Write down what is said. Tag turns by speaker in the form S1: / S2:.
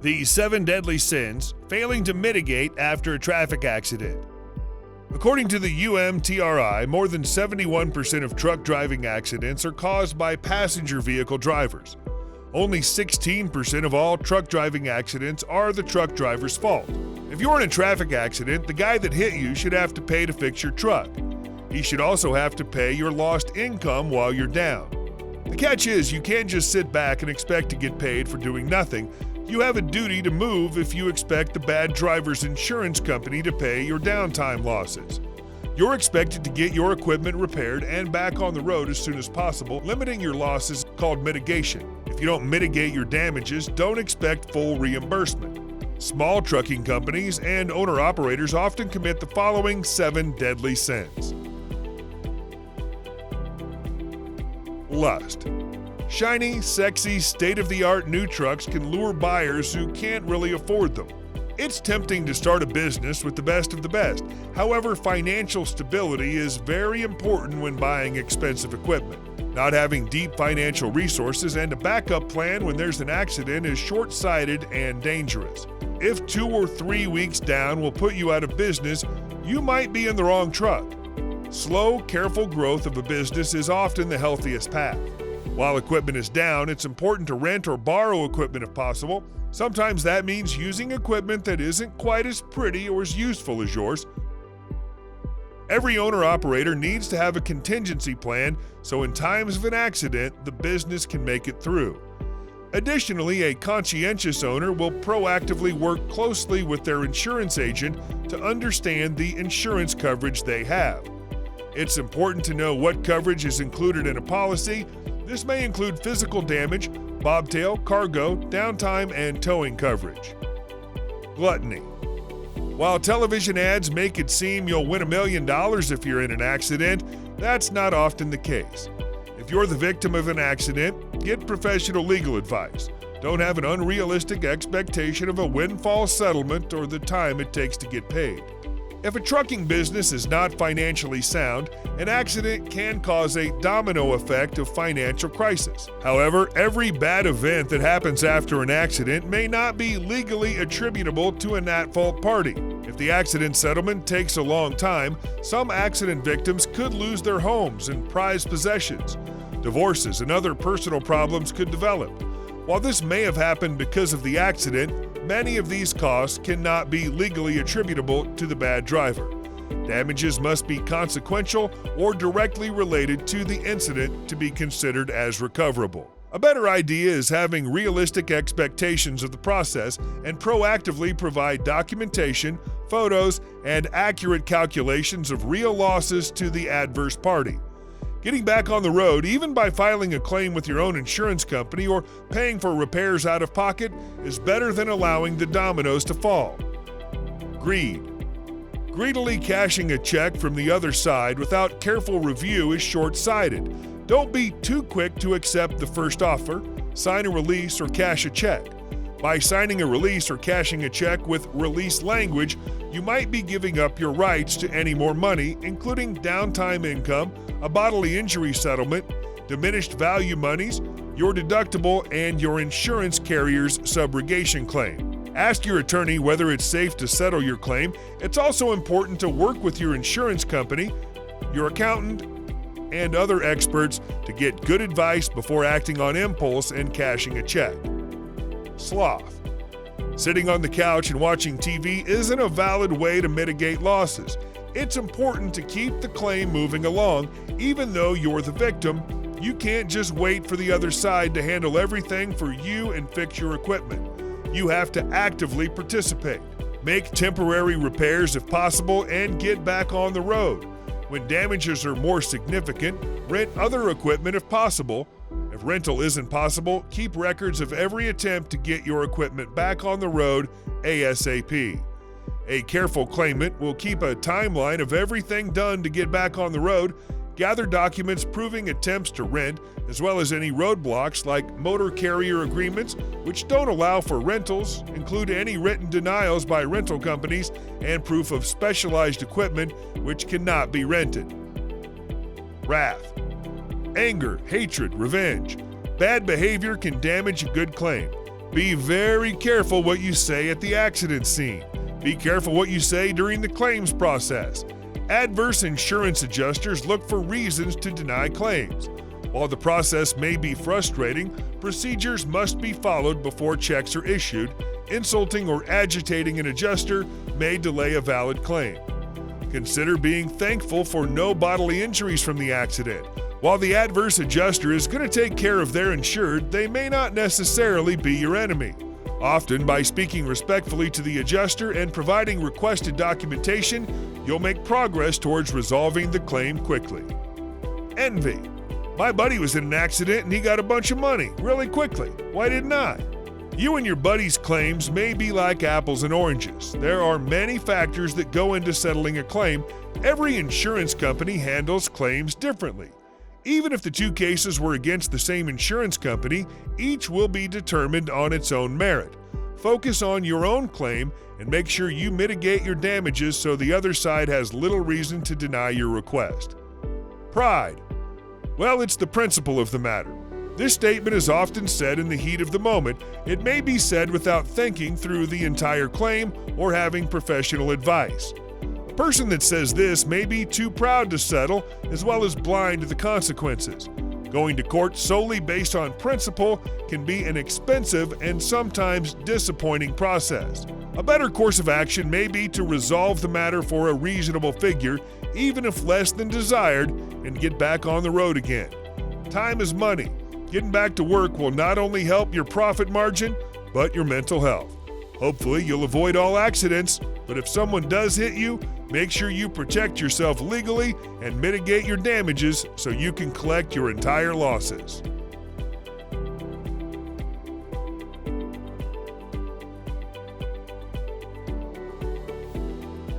S1: The 7 deadly sins failing to mitigate after a traffic accident. According to the UMTRI, more than 71% of truck driving accidents are caused by passenger vehicle drivers. Only 16% of all truck driving accidents are the truck driver's fault. If you're in a traffic accident, the guy that hit you should have to pay to fix your truck. He should also have to pay your lost income while you're down. The catch is, you can't just sit back and expect to get paid for doing nothing. You have a duty to move if you expect the bad driver's insurance company to pay your downtime losses. You're expected to get your equipment repaired and back on the road as soon as possible. Limiting your losses is called mitigation. If you don't mitigate your damages, don't expect full reimbursement. Small trucking companies and owner-operators often commit the following 7 deadly sins. Lust. Shiny, sexy, state-of-the-art new trucks can lure buyers who can't really afford them. It's tempting to start a business with the best of the best. However, financial stability is very important when buying expensive equipment. Not having deep financial resources and a backup plan when there's an accident is short-sighted and dangerous. If 2 or 3 weeks down will put you out of business, you might be in the wrong truck. Slow, careful growth of a business is often the healthiest path. While equipment is down, it's important to rent or borrow equipment if possible. Sometimes that means using equipment that isn't quite as pretty or as useful as yours. Every owner-operator needs to have a contingency plan so in times of an accident, the business can make it through. Additionally, a conscientious owner will proactively work closely with their insurance agent to understand the insurance coverage they have. It's important to know what coverage is included in a policy. This may include physical damage, bobtail, cargo, downtime, and towing coverage. Gluttony. While television ads make it seem you'll win $1 million if you're in an accident, that's not often the case. If you're the victim of an accident, get professional legal advice. Don't have an unrealistic expectation of a windfall settlement or the time it takes to get paid. If a trucking business is not financially sound, an accident can cause a domino effect of financial crisis. However, every bad event that happens after an accident may not be legally attributable to an at-fault party. If the accident settlement takes a long time, some accident victims could lose their homes and prized possessions. Divorces and other personal problems could develop. While this may have happened because of the accident, many of these costs cannot be legally attributable to the bad driver. Damages must be consequential or directly related to the incident to be considered as recoverable. A better idea is having realistic expectations of the process and proactively provide documentation, photos, and accurate calculations of real losses to the adverse party. Getting back on the road, even by filing a claim with your own insurance company or paying for repairs out of pocket, is better than allowing the dominoes to fall. Greed. Greedily cashing a check from the other side without careful review is short-sighted. Don't be too quick to accept the first offer, sign a release, or cash a check. By signing a release or cashing a check with release language, you might be giving up your rights to any more money, including downtime income, a bodily injury settlement, diminished value monies, your deductible, and your insurance carrier's subrogation claim. Ask your attorney whether it's safe to settle your claim. It's also important to work with your insurance company, your accountant, and other experts to get good advice before acting on impulse and cashing a check. Sloth. Sitting on the couch and watching TV isn't a valid way to mitigate losses. It's important to keep the claim moving along. Even though you're the victim, you can't just wait for the other side to handle everything for you and fix your equipment. You have to actively participate. Make temporary repairs if possible and get back on the road. When damages are more significant, rent other equipment if possible. If rental isn't possible, keep records of every attempt to get your equipment back on the road ASAP. A careful claimant will keep a timeline of everything done to get back on the road, gather documents proving attempts to rent, as well as any roadblocks like motor carrier agreements, which don't allow for rentals, include any written denials by rental companies, and proof of specialized equipment which cannot be rented. Wrath. Anger, hatred, revenge. Bad behavior can damage a good claim. Be very careful what you say at the accident scene. Be careful what you say during the claims process. Adverse insurance adjusters look for reasons to deny claims. While the process may be frustrating, procedures must be followed before checks are issued. Insulting or agitating an adjuster may delay a valid claim. Consider being thankful for no bodily injuries from the accident. While the adverse adjuster is going to take care of their insured, they may not necessarily be your enemy. Often, by speaking respectfully to the adjuster and providing requested documentation, you'll make progress towards resolving the claim quickly. Envy. My buddy was in an accident and he got a bunch of money really quickly. Why didn't I? You and your buddy's claims may be like apples and oranges. There are many factors that go into settling a claim. Every insurance company handles claims differently. Even if the two cases were against the same insurance company, each will be determined on its own merit. Focus on your own claim and make sure you mitigate your damages so the other side has little reason to deny your request. Pride. Well, it's the principle of the matter. This statement is often said in the heat of the moment. It may be said without thinking through the entire claim or having professional advice. A person that says this may be too proud to settle, as well as blind to the consequences. Going to court solely based on principle can be an expensive and sometimes disappointing process. A better course of action may be to resolve the matter for a reasonable figure, even if less than desired, and get back on the road again. Time is money. Getting back to work will not only help your profit margin, but your mental health. Hopefully, you'll avoid all accidents, but if someone does hit you, make sure you protect yourself legally and mitigate your damages so you can collect your entire losses.